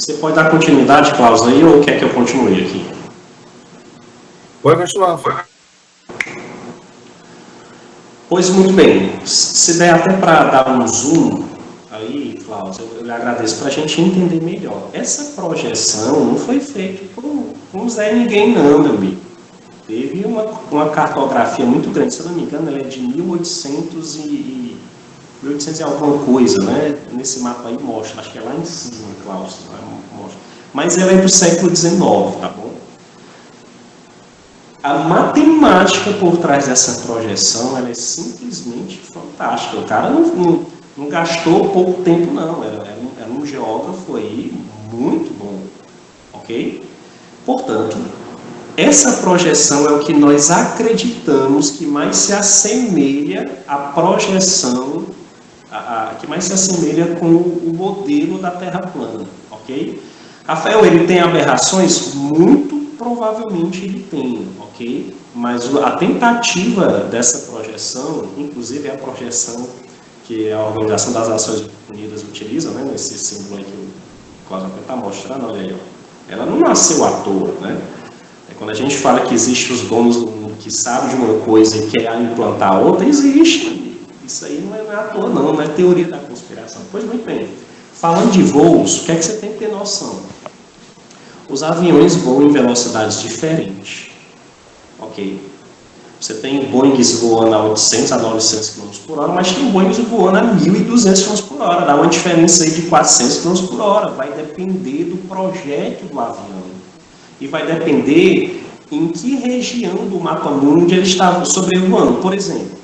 Você pode dar continuidade, Klaus, aí, ou quer que eu continue aqui? Pode continuar, foi. Pois muito bem, se der até para dar um zoom aí, Klaus, eu lhe agradeço para a gente entender melhor. Essa projeção não foi feita com Zé Ninguém não, meu amigo. Teve uma cartografia muito grande, se eu não me engano, ela é de 1800 e alguma coisa, né? Nesse mapa aí mostra, acho que é lá em cima, Klaus, mostra. Mas ela é do século XIX, tá bom? A matemática por trás dessa projeção, ela é simplesmente fantástica. O cara não gastou pouco tempo, não. Era um geógrafo aí muito bom, ok? Portanto, essa projeção é o que nós acreditamos que mais se assemelha à projeção, que mais se assemelha com o modelo da Terra plana, ok? Rafael, ele tem aberrações? Muito provavelmente ele tem, ok? Mas a tentativa dessa projeção, inclusive a projeção que a Organização das Nações Unidas utiliza, né, nesse símbolo aí que o Cláudio está mostrando, olha aí, ó, ela não nasceu à toa, né? Quando a gente fala que existem os donos do mundo que sabem de uma coisa e quer implantar outra, existe. Isso aí não é à toa, não é teoria da conspiração. Pois muito bem. Falando de voos, o que é que você tem que ter noção? Os aviões voam em velocidades diferentes. Ok? Você tem Boeings voando a 800 a 900 km por hora, mas tem Boeings voando a 1.200 km por hora. Dá uma diferença aí de 400 km por hora. Vai depender do projeto do avião. E vai depender em que região do mapa mundi ele está sobrevoando. Por exemplo,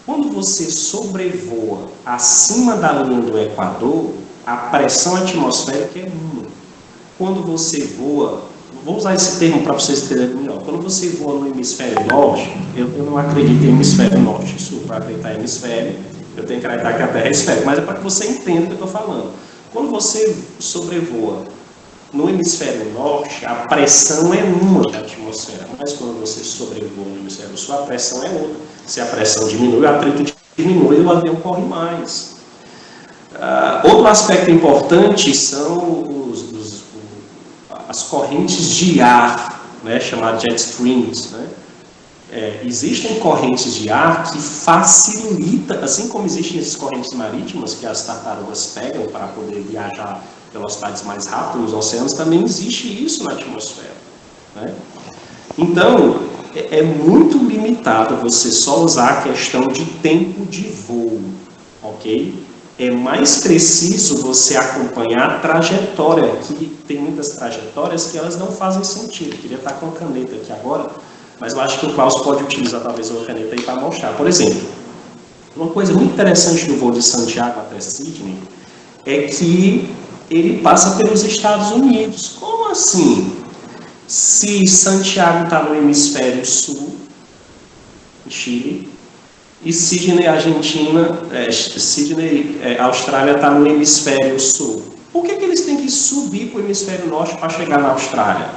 quando você sobrevoa acima da linha do Equador, a pressão atmosférica é 1. Quando você voa, vou usar esse termo para vocês entenderem melhor, quando você voa no hemisfério norte, eu não acredito em hemisfério norte e sul, para acreditar em hemisfério, eu tenho que acreditar que a Terra é esférica, mas é para que você entenda o que eu estou falando. Quando você sobrevoa no hemisfério norte, a pressão é 1 da atmosfera, mas quando você sobrevoa no hemisfério sul, a pressão é outra. Se a pressão diminui, o atrito diminui e o avião corre mais. Outro aspecto importante são as correntes de ar, né, chamadas jet streams. Né? Existem correntes de ar que facilitam, assim como existem essas correntes marítimas que as tartarugas pegam para poder viajar velocidades mais rápidas nos oceanos, também existe isso na atmosfera. Né? Então, é muito limitado você só usar a questão de tempo de voo, ok? É mais preciso você acompanhar a trajetória, que tem muitas trajetórias que elas não fazem sentido. Eu queria estar com a caneta aqui agora, mas eu acho que o Klaus pode utilizar talvez uma caneta aí para mostrar. Por exemplo, uma coisa muito interessante do voo de Santiago até Sydney é que ele passa pelos Estados Unidos. Como assim? Se Santiago está no hemisfério sul, Chile, e Sydney, Argentina, Austrália está no hemisfério sul. Por que eles têm que subir para o hemisfério norte para chegar na Austrália?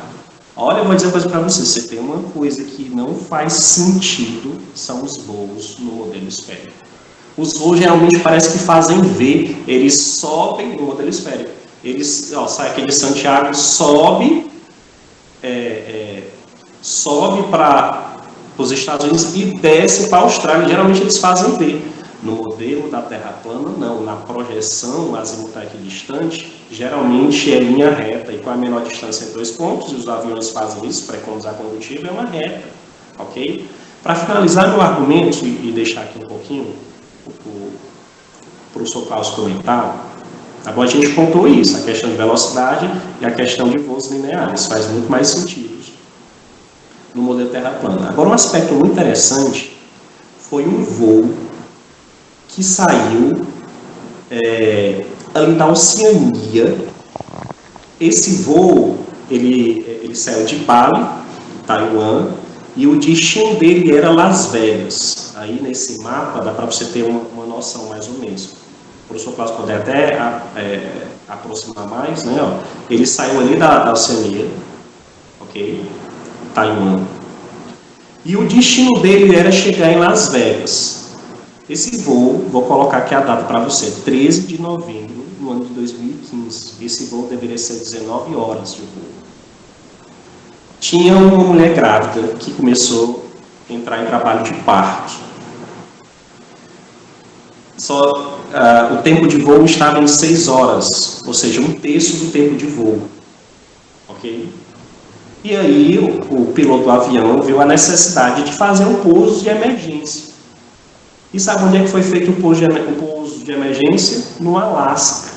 Olha, eu vou dizer uma coisa para você. Você tem uma coisa que não faz sentido, são os voos no modelo esférico. Os voos geralmente parece que fazem V, eles sobem no modelo esférico. Eles, sai aqui de Santiago, sobe para os Estados Unidos e desce para a Austrália. Geralmente eles fazem V. No modelo da Terra plana, não. Na projeção azimutal equidistante, geralmente é linha reta. E com a menor distância entre dois pontos, e os aviões fazem isso para economizar combustível, é uma reta. Ok? Para finalizar meu argumento e deixar aqui um pouquinho para o Sr. Klaus comentar, agora a gente pontuou isso, a questão de velocidade e a questão de voos lineares. Faz muito mais sentido no modelo Terra plana. Agora, um aspecto muito interessante foi um voo que saiu ali da Oceania. Esse voo, ele saiu de Bali, Taiwan, e o destino dele era Las Vegas. Aí, nesse mapa, dá para você ter uma noção mais ou menos. O professor Klaus poder até aproximar mais, né? Ó, ele saiu ali da Oceania, ok? Taiwan. E o destino dele era chegar em Las Vegas. Esse voo, vou colocar aqui a data para você, 13 de novembro do ano de 2015. 15. Esse voo deveria ser 19 horas de voo. Tinha uma mulher grávida que começou a entrar em trabalho de parto. O tempo de voo estava em 6 horas, ou seja, 1/3 do tempo de voo. Ok? E aí o piloto do avião viu a necessidade de fazer um pouso de emergência. E sabe onde é que foi feito o pouso de emergência? No Alasca.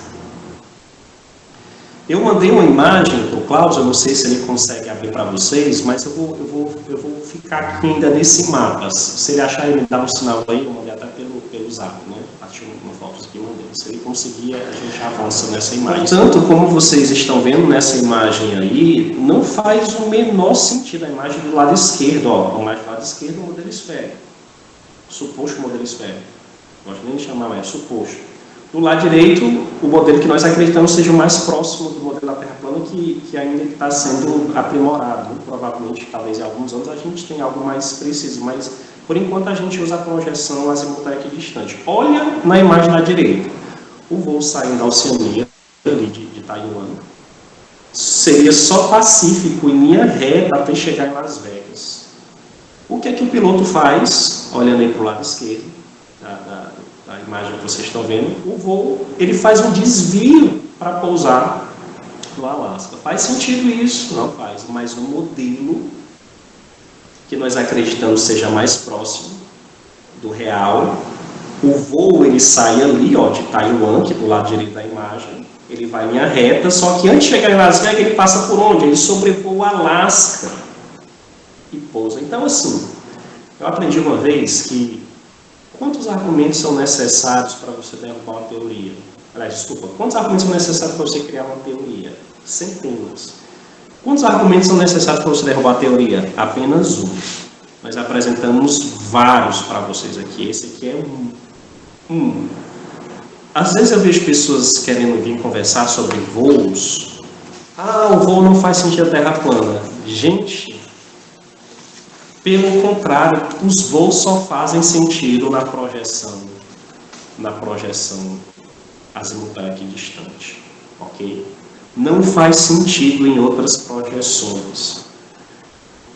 Eu mandei uma imagem para o Cláudio, eu não sei se ele consegue abrir para vocês, mas eu vou ficar aqui ainda nesse mapa. Se ele achar, ele me dá um sinal aí, eu mandei até pelo zap, né? Achei uma foto aqui, mandei. Se ele conseguir, a gente avança nessa imagem. Portanto, como vocês estão vendo nessa imagem aí, não faz o menor sentido a imagem do lado esquerdo, ó. A imagem do lado esquerdo é o modelo esférico. Suposto modelo esférico. Não gosto nem de chamar mais, suposto. Do lado direito, o modelo que nós acreditamos seja o mais próximo do modelo da Terra plana, que ainda está sendo aprimorado. Provavelmente, talvez em alguns anos, a gente tenha algo mais preciso, mas por enquanto a gente usa a projeção azimutal equidistante. Olha na imagem da direita, o voo saindo da Oceania, ali de Taiwan, seria só pacífico, em linha reta, até chegar em Las Vegas. O que é que o piloto faz, olhando aí para o lado esquerdo, a imagem que vocês estão vendo, o voo, ele faz um desvio para pousar no Alasca. Faz sentido isso? Não faz, mas o modelo que nós acreditamos seja mais próximo do real, o voo ele sai ali, ó, de Taiwan, que é do lado direito da imagem, ele vai em linha reta, só que antes de chegar em Las Vegas, ele passa por onde? Ele sobrevoa o Alasca e pousa. Então, assim, eu aprendi uma vez que quantos argumentos são necessários para você derrubar uma teoria? Aliás, desculpa, quantos argumentos são necessários para você criar uma teoria? Centenas. Quantos argumentos são necessários para você derrubar a teoria? Apenas um. Nós apresentamos vários para vocês aqui. Esse aqui é um. Às vezes eu vejo pessoas querendo vir conversar sobre voos. O voo não faz sentido a Terra plana. Gente, pelo contrário, os voos só fazem sentido na projeção azimutal equidistante, ok? Não faz sentido em outras projeções.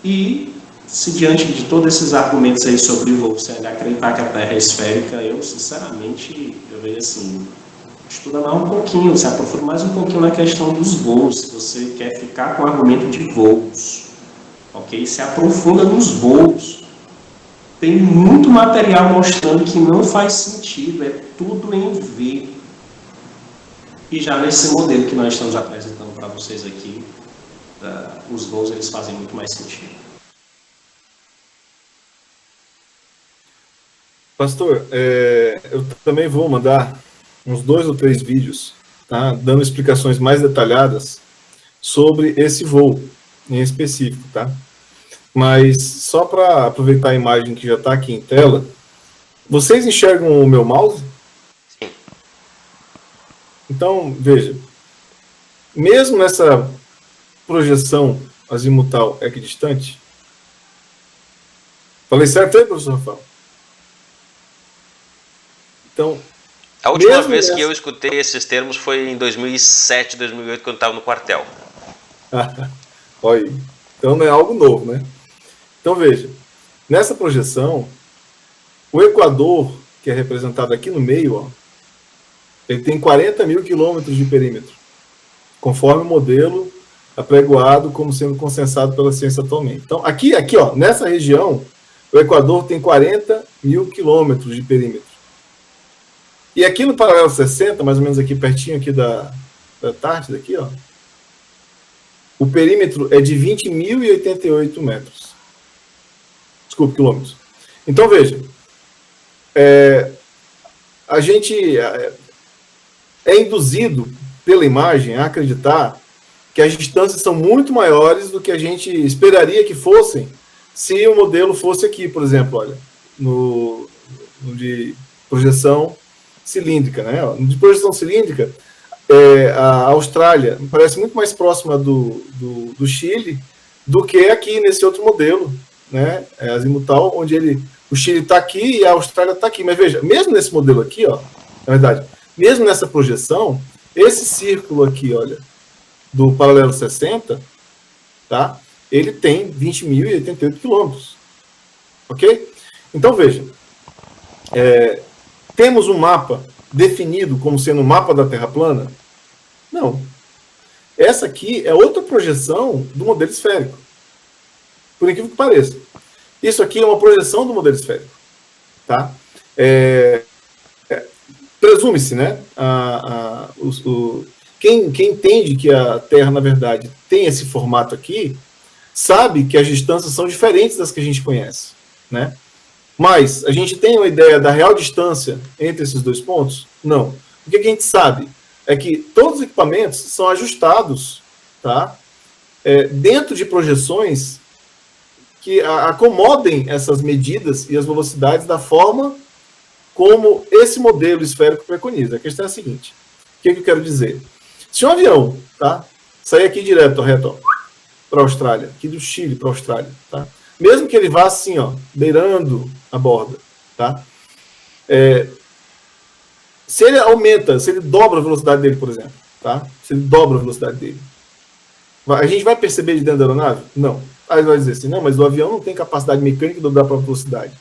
E, se diante de todos esses argumentos aí sobre o voo, você acreditar que a Terra é esférica, eu, sinceramente, eu vejo assim, estuda mais um pouquinho, se aprofunda mais um pouquinho na questão dos voos, se você quer ficar com o argumento de voos. Ok? Se aprofunda nos voos. Tem muito material mostrando que não faz sentido, é tudo em V. E já nesse modelo que nós estamos apresentando para vocês aqui, os voos eles fazem muito mais sentido. Pastor, eu também vou mandar uns 2 ou 3 vídeos, tá, dando explicações mais detalhadas sobre esse voo em específico, tá? Mas só para aproveitar a imagem que já está aqui em tela, vocês enxergam o meu mouse? Sim. Então, veja, mesmo nessa projeção azimutal equidistante, falei certo aí, professor Rafael? Então, a última vez que eu escutei esses termos foi em 2007, 2008, quando eu estava no quartel. Olha aí. Então não é algo novo, né? Então veja, nessa projeção, o Equador, que é representado aqui no meio, ó, ele tem 40 mil quilômetros de perímetro, conforme o modelo apregoado como sendo consensado pela ciência atualmente. Então aqui ó, nessa região, o Equador tem 40 mil quilômetros de perímetro. E aqui no paralelo 60, mais ou menos aqui pertinho aqui da Antártida, aqui, ó, o perímetro é de 20.088 metros. Desculpe, quilômetros. Então, veja, a gente é induzido pela imagem a acreditar que as distâncias são muito maiores do que a gente esperaria que fossem se o modelo fosse aqui, por exemplo, olha, no de projeção cilíndrica, né? De projeção cilíndrica, a Austrália parece muito mais próxima do Chile do que aqui nesse outro modelo, né? Azimutal, onde o Chile está aqui e a Austrália está aqui. Mas veja, mesmo nesse modelo aqui, ó, na verdade, mesmo nessa projeção, Esse círculo aqui, olha, do paralelo 60, tá? Ele tem 20.088 quilômetros. Ok? Então, veja. Temos um mapa definido como sendo o mapa da Terra plana? Não. Essa aqui é outra projeção do modelo esférico. Por incrível que pareça. Isso aqui é uma projeção do modelo esférico. Tá? Presume-se, né? Quem entende que a Terra, na verdade, tem esse formato aqui, sabe que as distâncias são diferentes das que a gente conhece, né? Mas a gente tem uma ideia da real distância entre esses dois pontos? Não. O que a gente sabe é que todos os equipamentos são ajustados, tá? Dentro de projeções que acomodem essas medidas e as velocidades da forma como esse modelo esférico preconiza. A questão é a seguinte: o que eu quero dizer? Se um avião, tá, sair aqui direto, reto, para a Austrália, aqui do Chile para a Austrália, tá? Mesmo que ele vá assim, ó, beirando a borda, tá? Se ele aumenta, se ele dobra a velocidade dele, por exemplo, tá? Se ele dobra a velocidade dele, a gente vai perceber de dentro da aeronave? Não. Aí vai dizer assim, não, mas o avião não tem capacidade mecânica de dobrar a própria velocidade.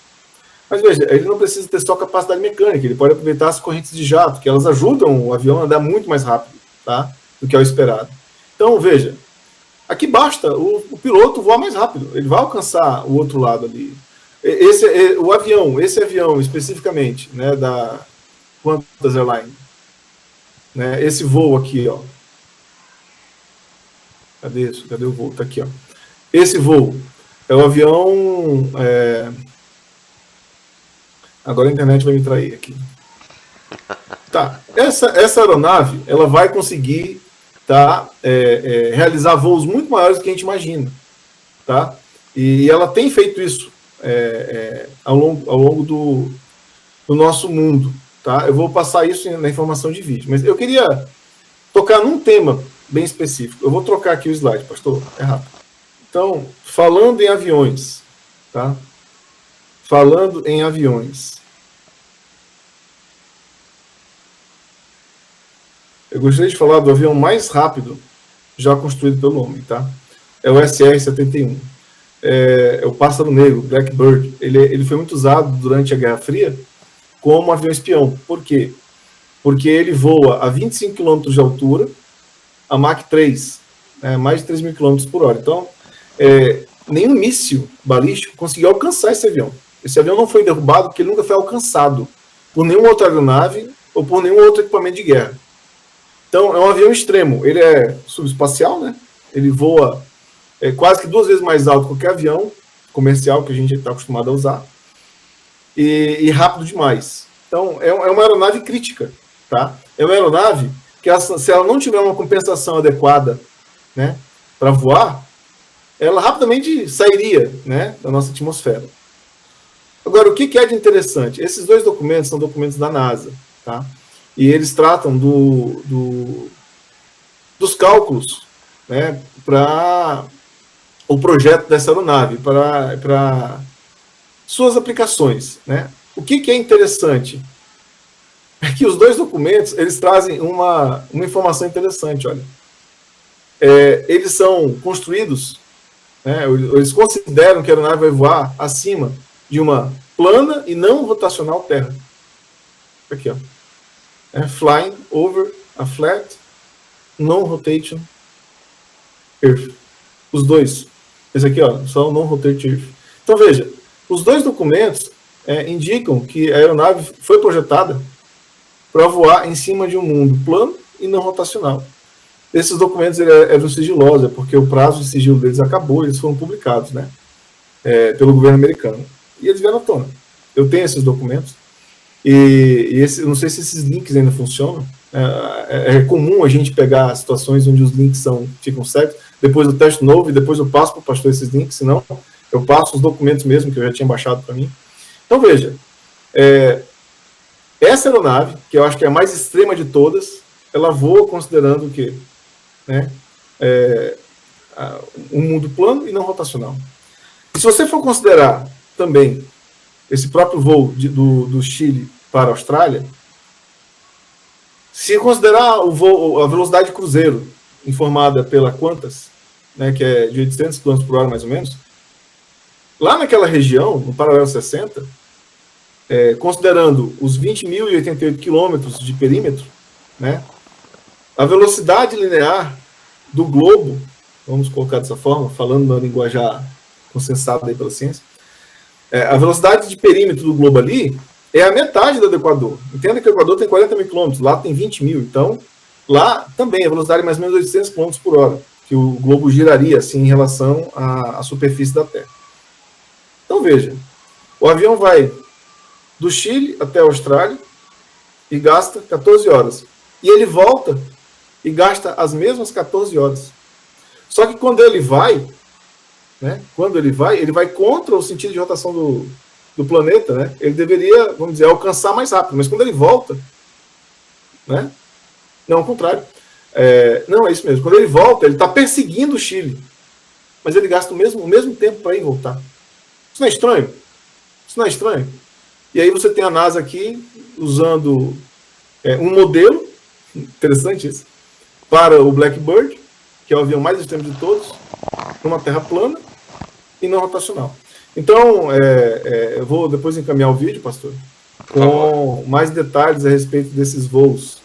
Mas veja, ele não precisa ter só capacidade mecânica, ele pode aproveitar as correntes de jato, que elas ajudam o avião a andar muito mais rápido, tá? Do que é o esperado. Então, veja, aqui basta o piloto voar mais rápido, ele vai alcançar o outro lado ali. Esse avião especificamente, né, da Qantas Airlines, né, esse voo aqui, ó. Cadê o voo? Tá aqui, ó. Esse voo é o avião... Agora a internet vai me trair aqui. Tá. Essa aeronave, ela vai conseguir, tá, realizar voos muito maiores do que a gente imagina. Tá? E ela tem feito isso ao longo do nosso mundo. Tá? Eu vou passar isso na informação de vídeo. Mas eu queria tocar num tema bem específico. Eu vou trocar aqui o slide, pastor. É rápido. Então, falando em aviões. Tá? Falando em aviões. Eu gostaria de falar do avião mais rápido já construído pelo homem, tá? É o SR-71. É o Pássaro Negro, Blackbird. Ele foi muito usado durante a Guerra Fria como avião espião. Por quê? Porque ele voa a 25 km de altura, a Mach 3, mais de 3.000 km por hora. Então, nenhum míssil balístico conseguiu alcançar esse avião. Esse avião não foi derrubado porque ele nunca foi alcançado por nenhuma outra aeronave ou por nenhum outro equipamento de guerra. Então, é um avião extremo. Ele é subespacial, né? Ele voa quase que 2 vezes mais alto que qualquer avião comercial que a gente está acostumado a usar. E rápido demais. Então, é uma aeronave crítica. Tá? É uma aeronave que, se ela não tiver uma compensação adequada, né, para voar, ela rapidamente sairia, né, da nossa atmosfera. Agora, o que é de interessante? Esses 2 documentos são documentos da NASA. Tá? E eles tratam dos cálculos, né, para o projeto dessa aeronave, para suas aplicações. Né? O que é interessante é que os 2 documentos eles trazem uma informação interessante. Olha, eles são construídos, né, eles consideram que a aeronave vai voar acima de uma plana e não rotacional Terra. Aqui, ó. Flying over a flat non-rotation Earth. Os 2. Esse aqui, ó, só non-rotation Earth. Então, veja, os 2 documentos indicam que a aeronave foi projetada para voar em cima de um mundo plano e não rotacional. Esses documentos eram sigilosos, porque o prazo de sigilo deles acabou, eles foram publicados, né, pelo governo americano. E eles vieram à tona. Eu tenho esses documentos. Eu não sei se esses links ainda funcionam. É comum a gente pegar situações onde os links ficam cegos. Depois eu testo novo e depois eu passo para o pastor esses links, senão eu passo os documentos mesmo que eu já tinha baixado para mim. Então veja, essa aeronave, que eu acho que é a mais extrema de todas, ela voa considerando o quê? Né? Um mundo plano e não rotacional. E se você for considerar também esse próprio voo do Chile para a Austrália, Se considerar o voo, a velocidade de cruzeiro informada pela Qantas, né, que é de 800 km por hora mais ou menos, lá naquela região, no paralelo 60, considerando os 20.088 quilômetros de perímetro, né, a velocidade linear do globo, vamos colocar dessa forma, falando na linguajar consensada aí pela ciência, a velocidade de perímetro do globo ali é a metade da do Equador. Entenda que o Equador tem 40 mil quilômetros, lá tem 20 mil. Então, lá também a velocidade é mais ou menos 800 quilômetros por hora, que o globo giraria assim em relação à superfície da Terra. Então, veja, o avião vai do Chile até a Austrália e gasta 14 horas. E ele volta e gasta as mesmas 14 horas. Só que quando ele vai, né, ele vai contra o sentido de rotação do planeta, né? Ele deveria, vamos dizer, alcançar mais rápido. Mas quando ele volta, né? Não, ao contrário. Não, é isso mesmo. Quando ele volta, ele está perseguindo o Chile. Mas ele gasta o mesmo tempo para ir e voltar. Isso não é estranho? Isso não é estranho? E aí você tem a NASA aqui usando um modelo, interessante isso, para o Blackbird, que é o avião mais extremo de todos, numa terra plana e não rotacional. Então, eu vou depois encaminhar o vídeo, pastor, com mais detalhes a respeito desses voos